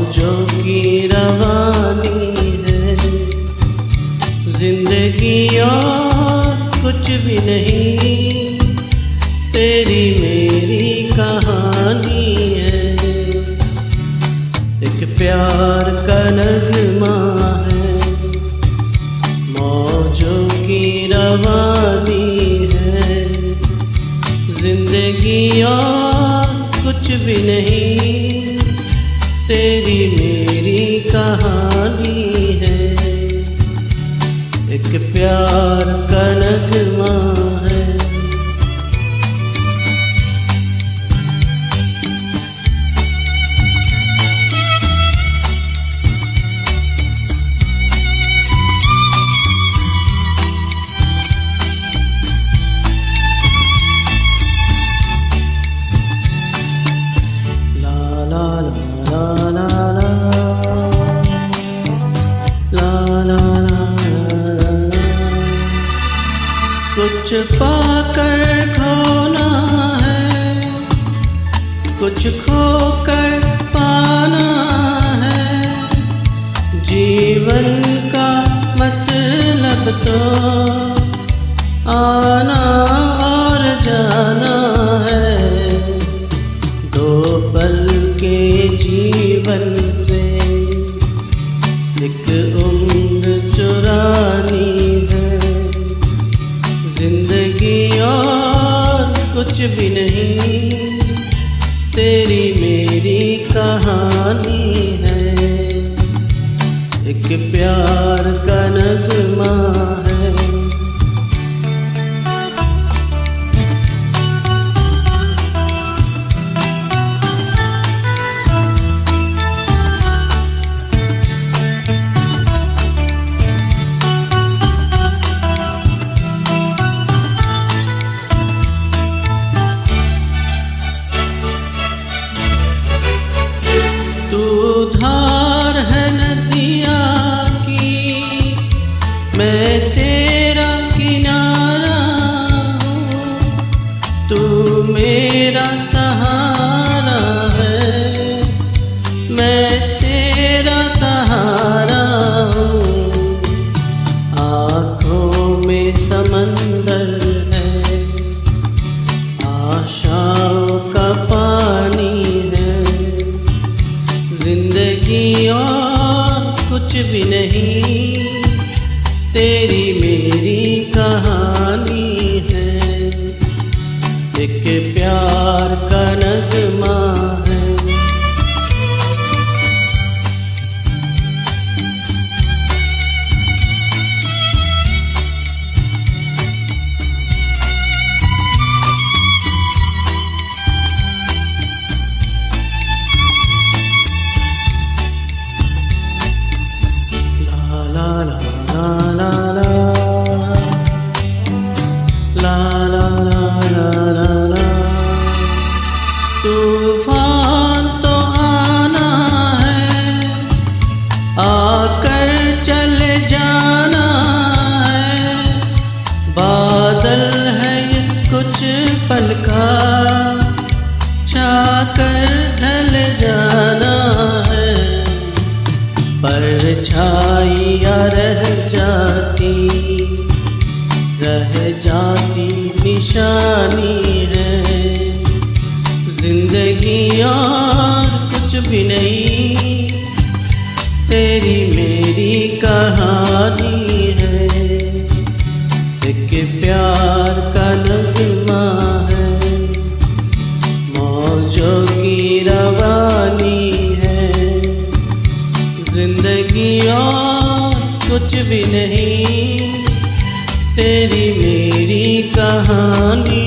मौजों की रवानी है, जिंदगी और कुछ भी नहीं, तेरी मेरी कहानी है। एक प्यार का नगमा है, मौजों की रवानी है, जिंदगी और कुछ भी नहीं, तेरी मेरी कहानी है। एक प्यार का नगमा है। कुछ पाकर खोना है, कुछ खोकर पाना है, जीवन का मतलब तो आना और जाना है। दो पल के जीवन से एक उम्र चुरानी है, जिंदगी और कुछ भी नहीं, तेरी मेरी कहानी है। एक प्यार का नगमा है। तू धार है नदिया की, मैं तेरा किनारा हूँ, तू मेरा सहारा है, मैं तेरा सहारा हूँ। आँखों में समंदर है, आशाओं का पानी है, जिंदगी और कुछ भी नहीं, तेरी मेरी कहानी है। एक प्यार का नगमा है। तूफान तो आना है, आकर चले जाना है, बादल है ये कुछ पल का, छाकर ढल जाना है। परछाइयाँ रह जाती निशानी है, जिंदगी और कुछ भी नहीं, तेरी मेरी कहानी है। एक प्यार का नगमा है, मौजों की रवानी है, जिंदगी और कुछ भी नहीं, तेरी मेरी कहानी